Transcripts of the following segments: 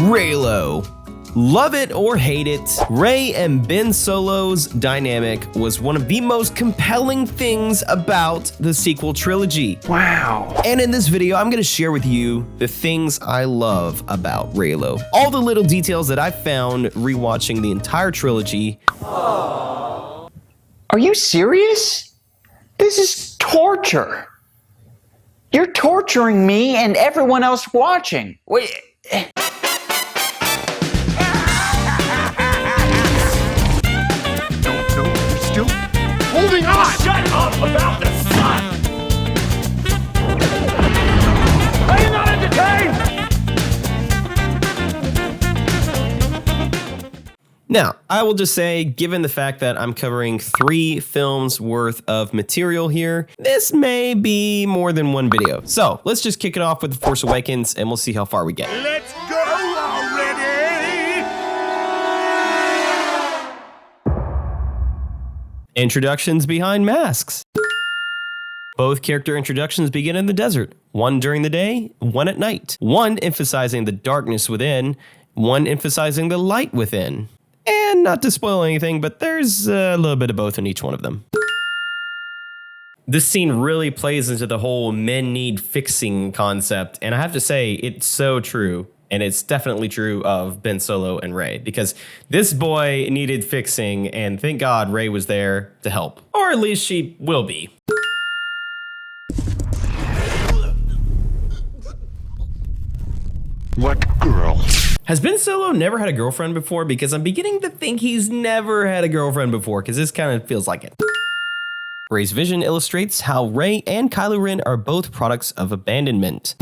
Reylo. Love it or hate it, Rey and Ben Solo's dynamic was one of the most compelling things about the sequel trilogy. Wow. And in this video, I'm gonna share with you the things I love about Reylo. All the little details that I found rewatching the entire trilogy. Are you serious? This is torture. You're torturing me and everyone else watching. Wait. Holding on! Shut up about the sun! Are you not entertained? Now, I will just say, given the fact that I'm covering 3 films worth of material here, this may be more than one video. So let's just kick it off with The Force Awakens and we'll see how far we get. Let's go already! Introductions behind masks. Both character introductions begin in the desert, one during the day, one at night. One emphasizing the darkness within, one emphasizing the light within. And not to spoil anything, but there's a little bit of both in each one of them. This scene really plays into the whole men need fixing concept, and I have to say, it's so true. And it's definitely true of Ben Solo and Rey, because this boy needed fixing, and thank God Rey was there to help. Or at least she will be. What girl? Has Ben Solo never had a girlfriend before? Because I'm beginning to think he's never had a girlfriend before, because this kind of feels like it. Rey's vision illustrates how Rey and Kylo Ren are both products of abandonment.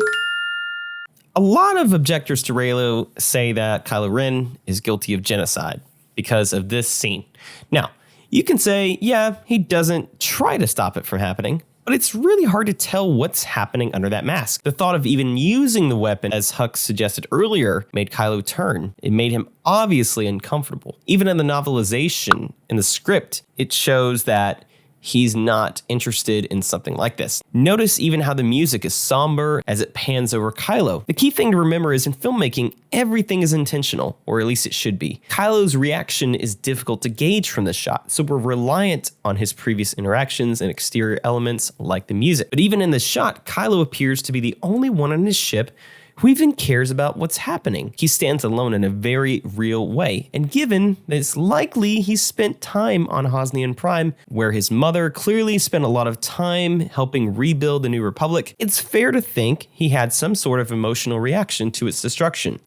A lot of objectors to Reylo say that Kylo Ren is guilty of genocide because of this scene. Now, you can say, yeah, he doesn't try to stop it from happening, but it's really hard to tell what's happening under that mask. The thought of even using the weapon, as Hux suggested earlier, made Kylo turn. It made him obviously uncomfortable. Even in the novelization, in the script, it shows that he's not interested in something like this. Notice even how the music is somber as it pans over Kylo. The key thing to remember is in filmmaking, everything is intentional, or at least it should be. Kylo's reaction is difficult to gauge from this shot, so we're reliant on his previous interactions and exterior elements like the music. But even in this shot, Kylo appears to be the only one on his ship who even cares about what's happening. He stands alone in a very real way, and given that it's likely he spent time on Hosnian Prime, where his mother clearly spent a lot of time helping rebuild the New Republic, it's fair to think he had some sort of emotional reaction to its destruction.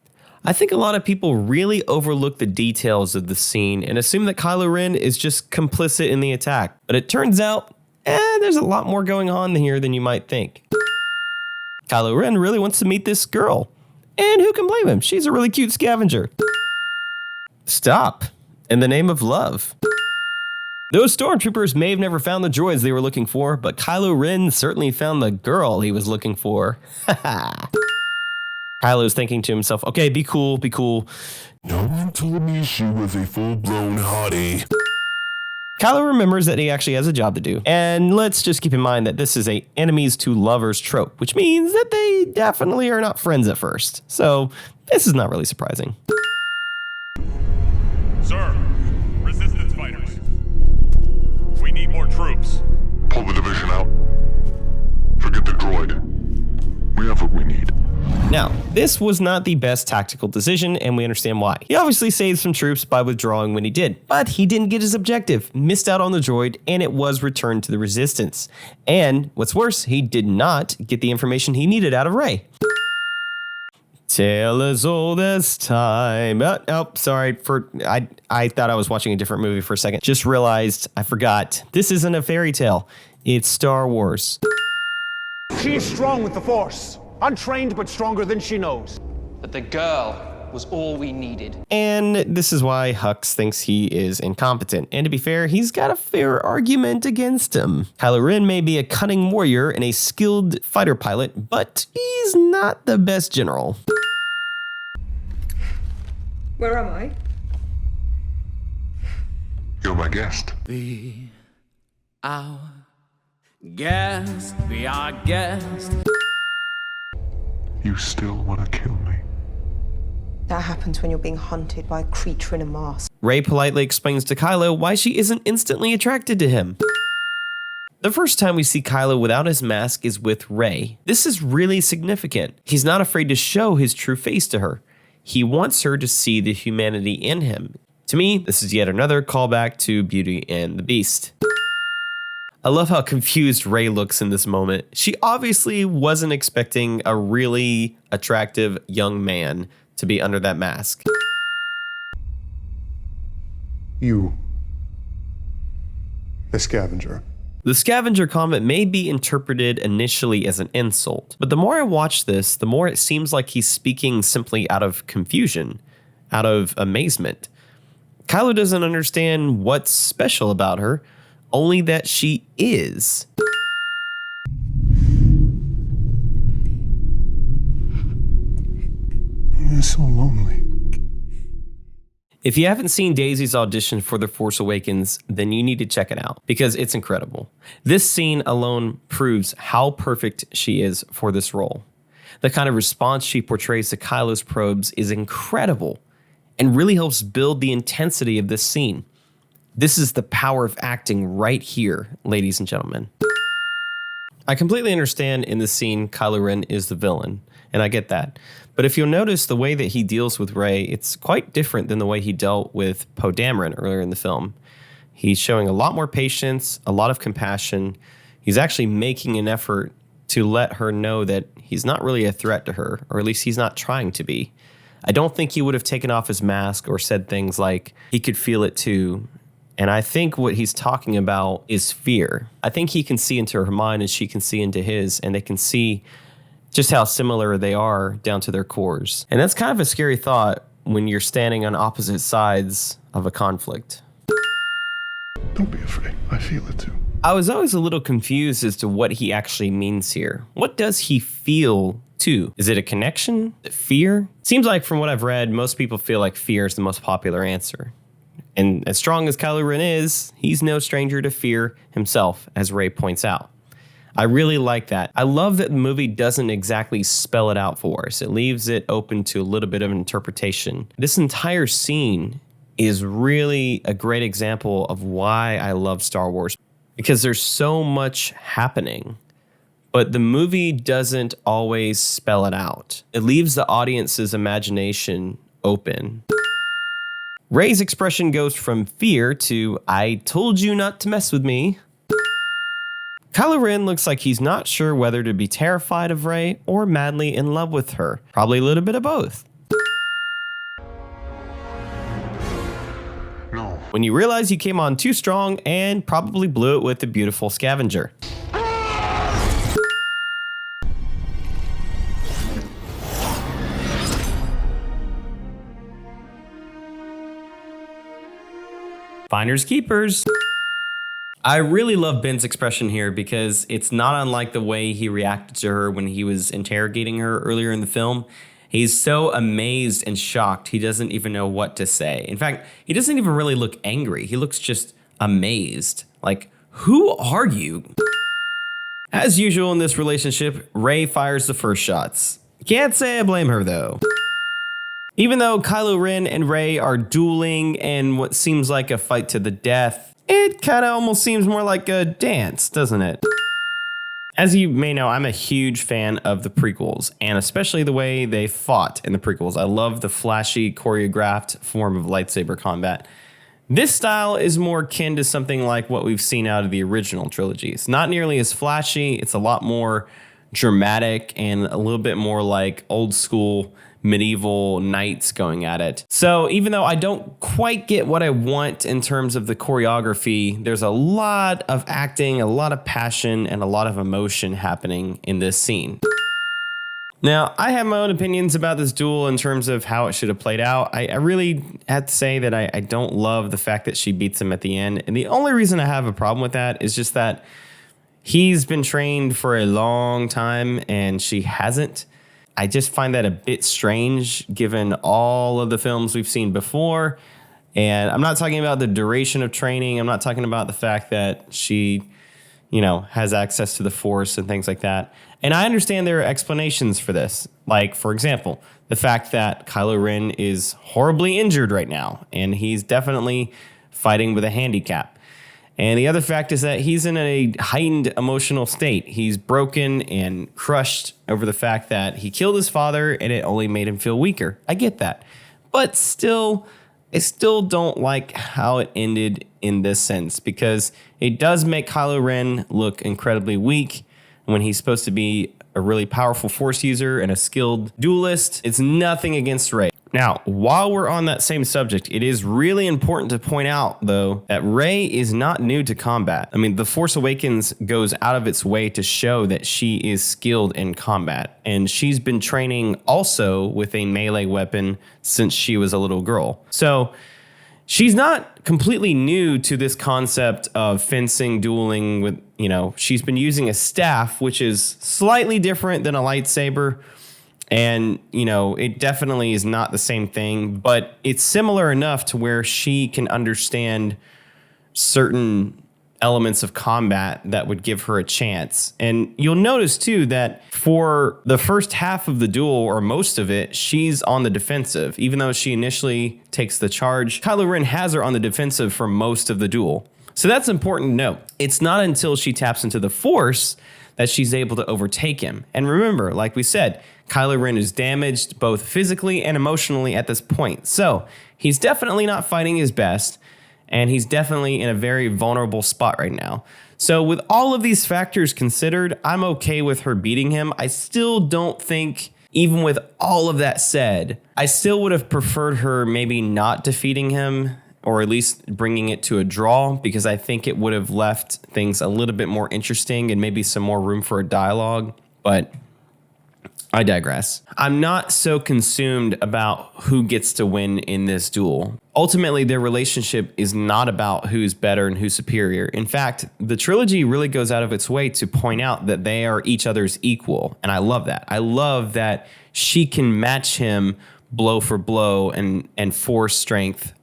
I think a lot of people really overlook the details of the scene and assume that Kylo Ren is just complicit in the attack, but it turns out, there's a lot more going on here than you might think. Kylo Ren really wants to meet this girl. And who can blame him? She's a really cute scavenger. Stop. In the name of love. Those stormtroopers may have never found the droids they were looking for, but Kylo Ren certainly found the girl he was looking for. Kylo's thinking to himself, okay, be cool, be cool. No one told me she was a full-blown hottie. Kylo remembers that he actually has a job to do, and let's just keep in mind that this is a enemies to lovers trope, which means that they definitely are not friends at first. So this is not really surprising. Sir, resistance fighters. We need more troops. Pull the division out. Forget the droid. We have what we need. Now, this was not the best tactical decision, and we understand why. He obviously saved some troops by withdrawing when he did, but he didn't get his objective, missed out on the droid, and it was returned to the Resistance. And what's worse, he did not get the information he needed out of Rey. Tale as old as time. Sorry. I thought I was watching a different movie for a second. Just realized I forgot. This isn't a fairy tale. It's Star Wars. She is strong with the Force. Untrained, but stronger than she knows. But the girl was all we needed. And this is why Hux thinks he is incompetent. And to be fair, he's got a fair argument against him. Kylo Ren may be a cunning warrior and a skilled fighter pilot, but he's not the best general. Where am I? You're my guest. Be our guest, be our guest. You still want to kill me? That happens when you're being hunted by a creature in a mask. Rey politely explains to Kylo why she isn't instantly attracted to him. The first time we see Kylo without his mask is with Rey. This is really significant. He's not afraid to show his true face to her. He wants her to see the humanity in him. To me, this is yet another callback to Beauty and the Beast. I love how confused Rey looks in this moment. She obviously wasn't expecting a really attractive young man to be under that mask. You. The scavenger. The scavenger comment may be interpreted initially as an insult, but the more I watch this, the more it seems like he's speaking simply out of confusion, out of amazement. Kylo doesn't understand what's special about her, only that she is. It's so lonely. If you haven't seen Daisy's audition for The Force Awakens, then you need to check it out because it's incredible. This scene alone proves how perfect she is for this role. The kind of response she portrays to Kylo's probes is incredible and really helps build the intensity of this scene. This is the power of acting right here, ladies and gentlemen. I completely understand in this scene Kylo Ren is the villain, and I get that. But if you'll notice the way that he deals with Rey, it's quite different than the way he dealt with Poe Dameron earlier in the film. He's showing a lot more patience, a lot of compassion. He's actually making an effort to let her know that he's not really a threat to her, or at least he's not trying to be. I don't think he would have taken off his mask or said things like, he could feel it too. And I think what he's talking about is fear. I think he can see into her mind and she can see into his, and they can see just how similar they are down to their cores. And that's kind of a scary thought when you're standing on opposite sides of a conflict. Don't be afraid. I feel it too. I was always a little confused as to what he actually means here. What does he feel too? Is it a connection? Is it fear? Seems like from what I've read, most people feel like fear is the most popular answer. And as strong as Kylo Ren is, he's no stranger to fear himself, as Rey points out. I really like that. I love that the movie doesn't exactly spell it out for us. It leaves it open to a little bit of interpretation. This entire scene is really a great example of why I love Star Wars, because there's so much happening, but the movie doesn't always spell it out. It leaves the audience's imagination open. Rey's expression goes from fear to, I told you not to mess with me. Kylo Ren looks like he's not sure whether to be terrified of Rey or madly in love with her. Probably a little bit of both. No. When you realize you came on too strong and probably blew it with the beautiful scavenger. Finders keepers. I really love Ben's expression here because it's not unlike the way he reacted to her when he was interrogating her earlier in the film. He's so amazed and shocked, he doesn't even know what to say. In fact, he doesn't even really look angry. He looks just amazed. Like, who are you? As usual in this relationship, Rey fires the first shots. Can't say I blame her though. Even though Kylo Ren and Rey are dueling and what seems like a fight to the death, it kind of almost seems more like a dance, doesn't it? As you may know, I'm a huge fan of the prequels, and especially the way they fought in the prequels. I love the flashy, choreographed form of lightsaber combat. This style is more akin to something like what we've seen out of the original trilogy. It's not nearly as flashy, it's a lot more dramatic and a little bit more like old school medieval knights going at it. So even though I don't quite get what I want in terms of the choreography, there's a lot of acting, a lot of passion, and a lot of emotion happening in this scene. Now, I have my own opinions about this duel in terms of how it should have played out. I really have to say that I don't love the fact that she beats him at the end. And the only reason I have a problem with that is just that he's been trained for a long time and she hasn't. I just find that a bit strange given all of the films we've seen before. And I'm not talking about the duration of training. I'm not talking about the fact that she, has access to the Force and things like that. And I understand there are explanations for this. Like, for example, the fact that Kylo Ren is horribly injured right now, and he's definitely fighting with a handicap. And the other fact is that he's in a heightened emotional state. He's broken and crushed over the fact that he killed his father and it only made him feel weaker. I get that. But still, I still don't like how it ended in this sense, because it does make Kylo Ren look incredibly weak when he's supposed to be a really powerful Force user and a skilled duelist. It's nothing against Rey. Now, while we're on that same subject, it is really important to point out, though, that Rey is not new to combat. I mean, The Force Awakens goes out of its way to show that she is skilled in combat, and she's been training also with a melee weapon since she was a little girl. So she's not completely new to this concept of fencing, dueling with, she's been using a staff, which is slightly different than a lightsaber. And, it definitely is not the same thing, but it's similar enough to where she can understand certain elements of combat that would give her a chance. And you'll notice, too, that for the first half of the duel, or most of it, she's on the defensive. Even though she initially takes the charge, Kylo Ren has her on the defensive for most of the duel. So that's important to note. It's not until she taps into the Force that she's able to overtake him. And remember, like we said, Kylo Ren is damaged both physically and emotionally at this point. So he's definitely not fighting his best, and he's definitely in a very vulnerable spot right now. So with all of these factors considered, I'm okay with her beating him. I still don't think, even with all of that said, I still would have preferred her maybe not defeating him, or at least bringing it to a draw, because I think it would have left things a little bit more interesting and maybe some more room for a dialogue. But I digress. I'm not so consumed about who gets to win in this duel. Ultimately, their relationship is not about who's better and who's superior. In fact, the trilogy really goes out of its way to point out that they are each other's equal. And I love that. I love that she can match him blow for blow and force strength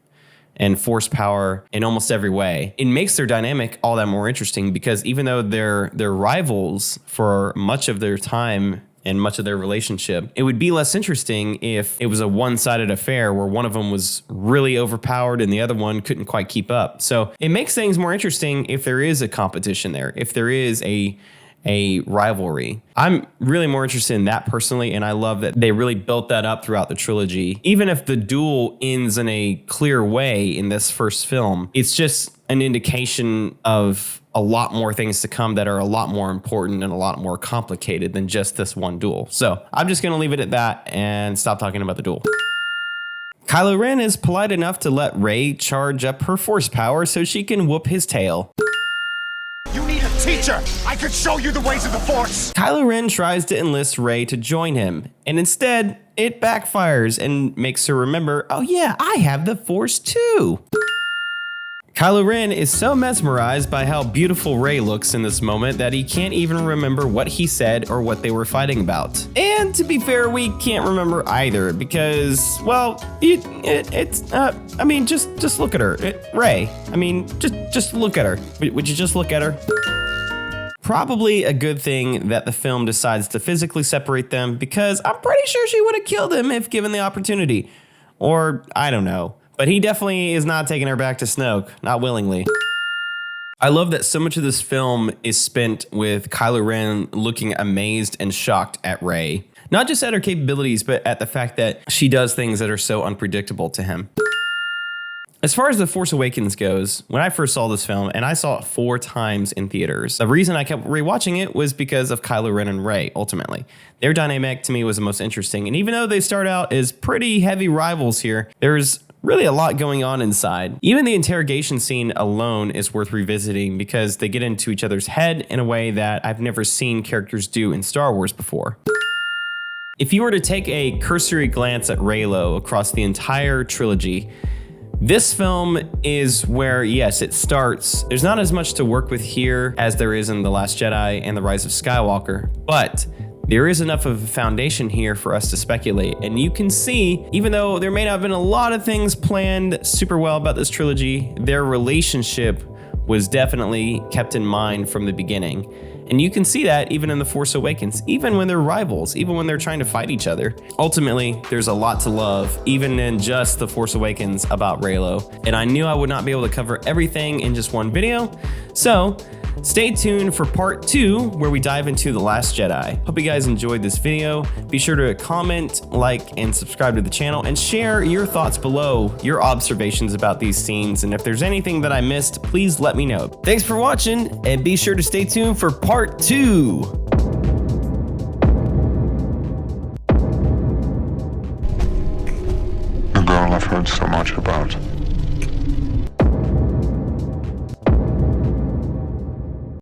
and force power in almost every way. It makes their dynamic all that more interesting, because even though they're rivals for much of their time and much of their relationship, it would be less interesting if it was a one-sided affair where one of them was really overpowered and the other one couldn't quite keep up. So it makes things more interesting if there is a competition there, if there is a rivalry. I'm really more interested in that personally, and I love that they really built that up throughout the trilogy. Even if the duel ends in a clear way in this first film, it's just an indication of a lot more things to come that are a lot more important and a lot more complicated than just this one duel. So I'm just going to leave it at that and stop talking about the duel. Kylo Ren is polite enough to let Rey charge up her force power so she can whoop his tail. You need a teacher! I could show you the ways of the Force! Kylo Ren tries to enlist Rey to join him, and instead, it backfires and makes her remember, oh yeah, I have the Force too. Kylo Ren is so mesmerized by how beautiful Rey looks in this moment that he can't even remember what he said or what they were fighting about. And to be fair, we can't remember either because, well, I mean, just look at her. Rey, I mean, just look at her. Would you just look at her? Probably a good thing that the film decides to physically separate them, because I'm pretty sure she would have killed him if given the opportunity. Or, I don't know. But he definitely is not taking her back to Snoke, not willingly. I love that so much of this film is spent with Kylo Ren looking amazed and shocked at Rey. Not just at her capabilities, but at the fact that she does things that are so unpredictable to him. As far as The Force Awakens goes, when I first saw this film, and I saw it 4 times in theaters, the reason I kept rewatching it was because of Kylo Ren and Rey, ultimately. Their dynamic to me was the most interesting, and even though they start out as pretty heavy rivals here, there's really a lot going on inside. Even the interrogation scene alone is worth revisiting because they get into each other's head in a way that I've never seen characters do in Star Wars before. If you were to take a cursory glance at Reylo across the entire trilogy, this film is where, yes, it starts. There's not as much to work with here as there is in The Last Jedi and The Rise of Skywalker, but there is enough of a foundation here for us to speculate. And you can see, even though there may not have been a lot of things planned super well about this trilogy, their relationship was definitely kept in mind from the beginning. And you can see that even in The Force Awakens, even when they're rivals, even when they're trying to fight each other. Ultimately, there's a lot to love, even in just The Force Awakens, about Reylo. And I knew I would not be able to cover everything in just one video. So stay tuned for part 2, where we dive into The Last Jedi. Hope you guys enjoyed this video. Be sure to comment, like, and subscribe to the channel, and share your thoughts below, your observations about these scenes. And if there's anything that I missed, please let me know. Thanks for watching, and be sure to stay tuned for part 2. The girl I've heard so much about.